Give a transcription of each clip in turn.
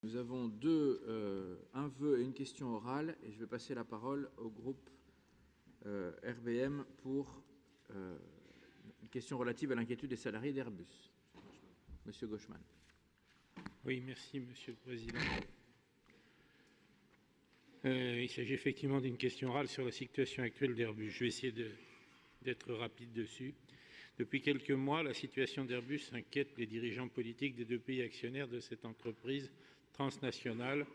Nous avons un vœu et une question orale, et je vais passer la parole au groupe RBM pour une question relative à l'inquiétude des salariés d'Airbus. Monsieur Gauchmann. Oui, merci, Monsieur le Président. Il s'agit effectivement d'une question orale sur la situation actuelle d'Airbus. Je vais essayer d'être rapide dessus. Depuis quelques mois, la situation d'Airbus inquiète les dirigeants politiques des deux pays actionnaires de cette entreprise transnationale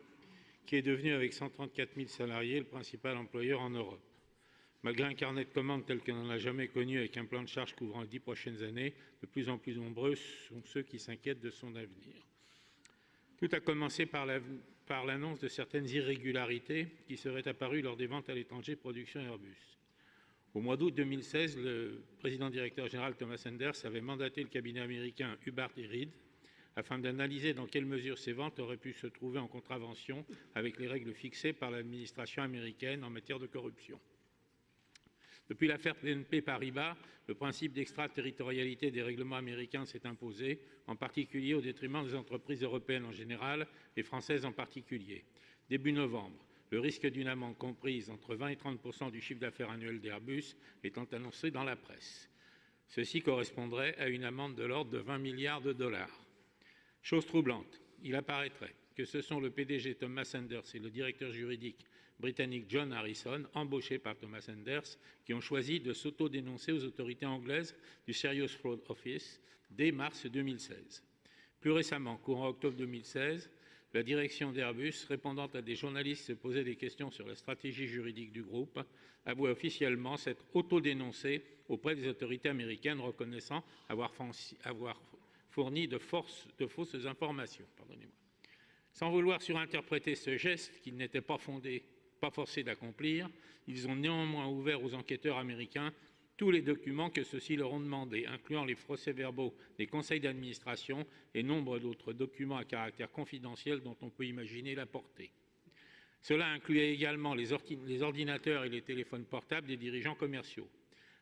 qui est devenue, avec 134 000 salariés, le principal employeur en Europe. Malgré un carnet de commandes tel qu'on n'en a jamais connu, avec un plan de charge couvrant les 10 prochaines années, de plus en plus nombreux sont ceux qui s'inquiètent de son avenir. Tout a commencé par l'annonce de certaines irrégularités qui seraient apparues lors des ventes à l'étranger de production Airbus. Au mois d'août 2016, le président-directeur général Thomas Enders avait mandaté le cabinet américain Hubbard & Reed afin d'analyser dans quelle mesure ces ventes auraient pu se trouver en contravention avec les règles fixées par l'administration américaine en matière de corruption. Depuis l'affaire BNP Paribas, le principe d'extraterritorialité des règlements américains s'est imposé, en particulier au détriment des entreprises européennes en général et françaises en particulier. Début novembre, le risque d'une amende comprise entre 20 et 30% du chiffre d'affaires annuel d'Airbus étant annoncé dans la presse. Ceci correspondrait à une amende de l'ordre de 20 milliards de dollars. Chose troublante, il apparaîtrait que ce sont le PDG Thomas Enders et le directeur juridique britannique John Harrison, embauchés par Thomas Enders, qui ont choisi de s'auto-dénoncer aux autorités anglaises du Serious Fraud Office dès mars 2016. Plus récemment, courant octobre 2016, la direction d'Airbus, répondant à des journalistes se posaient des questions sur la stratégie juridique du groupe, avouait officiellement s'être auto-dénoncée auprès des autorités américaines, reconnaissant avoir fourni de fausses informations. Sans vouloir surinterpréter ce geste qu'ils n'étaient pas forcés d'accomplir, ils ont néanmoins ouvert aux enquêteurs américains tous les documents que ceux-ci leur ont demandés, incluant les procès-verbaux des conseils d'administration et nombre d'autres documents à caractère confidentiel dont on peut imaginer la portée. Cela incluait également les ordinateurs et les téléphones portables des dirigeants commerciaux.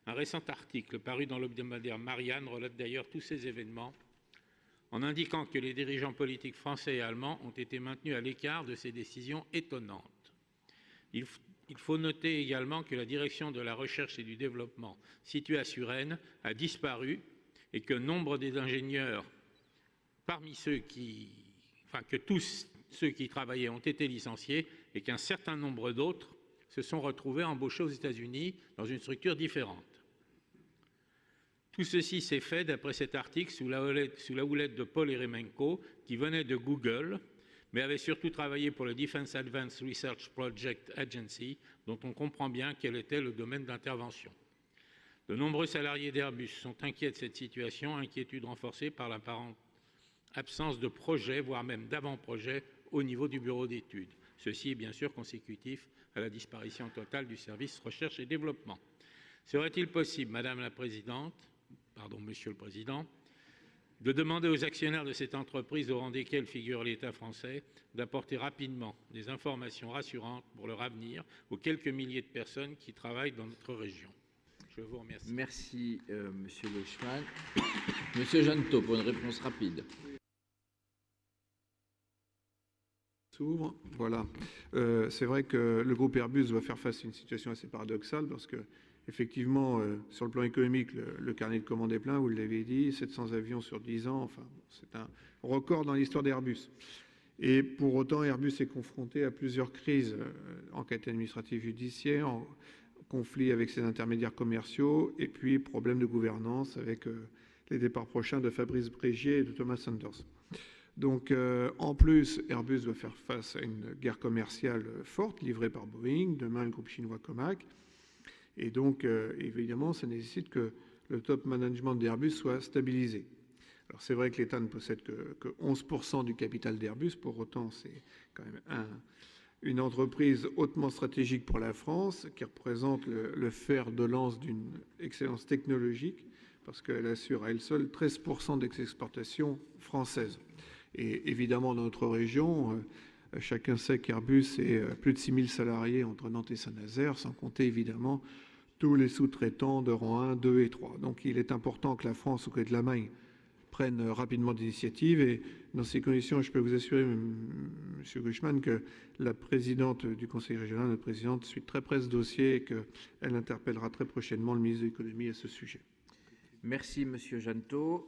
Un récent article paru dans l'hebdomadaire Marianne relate d'ailleurs tous ces événements, en indiquant que les dirigeants politiques français et allemands ont été maintenus à l'écart de ces décisions étonnantes. Il faut noter également que la direction de la recherche et du développement, située à Suresnes, a disparu et que nombre des ingénieurs, que tous ceux qui y travaillaient ont été licenciés et qu'un certain nombre d'autres se sont retrouvés embauchés aux États-Unis dans une structure différente. Tout ceci s'est fait, d'après cet article, sous la houlette de Paul Eremenko, qui venait de Google, mais avait surtout travaillé pour le Defense Advanced Research Project Agency, dont on comprend bien quel était le domaine d'intervention. De nombreux salariés d'Airbus sont inquiets de cette situation, inquiétude renforcée par l'apparente absence de projet, voire même d'avant-projet, au niveau du bureau d'études. Ceci est bien sûr consécutif à la disparition totale du service recherche et développement. Serait-il possible, Monsieur le Président, de demander aux actionnaires de cette entreprise, au rang desquels figure l'État français, d'apporter rapidement des informations rassurantes pour leur avenir aux quelques milliers de personnes qui travaillent dans notre région. Je vous remercie. Merci, Monsieur Gauchmann. Monsieur Jeannetot, pour une réponse rapide. Voilà. C'est vrai que le groupe Airbus va faire face à une situation assez paradoxale parce que, effectivement, sur le plan économique, le carnet de commandes est plein, vous l'avez dit, 700 avions sur 10 ans, enfin, c'est un record dans l'histoire d'Airbus. Et pour autant, Airbus est confronté à plusieurs crises, enquête administrative judiciaire, en conflit avec ses intermédiaires commerciaux, et puis problème de gouvernance avec les départs prochains de Fabrice Brégier et de Thomas Enders. Donc, en plus, Airbus doit faire face à une guerre commerciale forte livrée par Boeing, demain le groupe chinois Comac. Et donc, évidemment, ça nécessite que le top management d'Airbus soit stabilisé. Alors, c'est vrai que l'État ne possède que 11% du capital d'Airbus. Pour autant, c'est quand même une entreprise hautement stratégique pour la France, qui représente le fer de lance d'une excellence technologique, parce qu'elle assure à elle seule 13% d'exportations françaises. Et évidemment, dans notre région, chacun sait qu'Airbus est plus de 6000 salariés entre Nantes et Saint-Nazaire, sans compter évidemment tous les sous-traitants de rang 1, 2 et 3. Donc il est important que la France, au Quai de la Main, prennent rapidement des initiatives. Et dans ces conditions, je peux vous assurer, Monsieur Gushman, que la présidente du Conseil régional, notre présidente, suit très près ce dossier et qu'elle interpellera très prochainement le ministre de l'économie à ce sujet. Merci, Monsieur Jantot.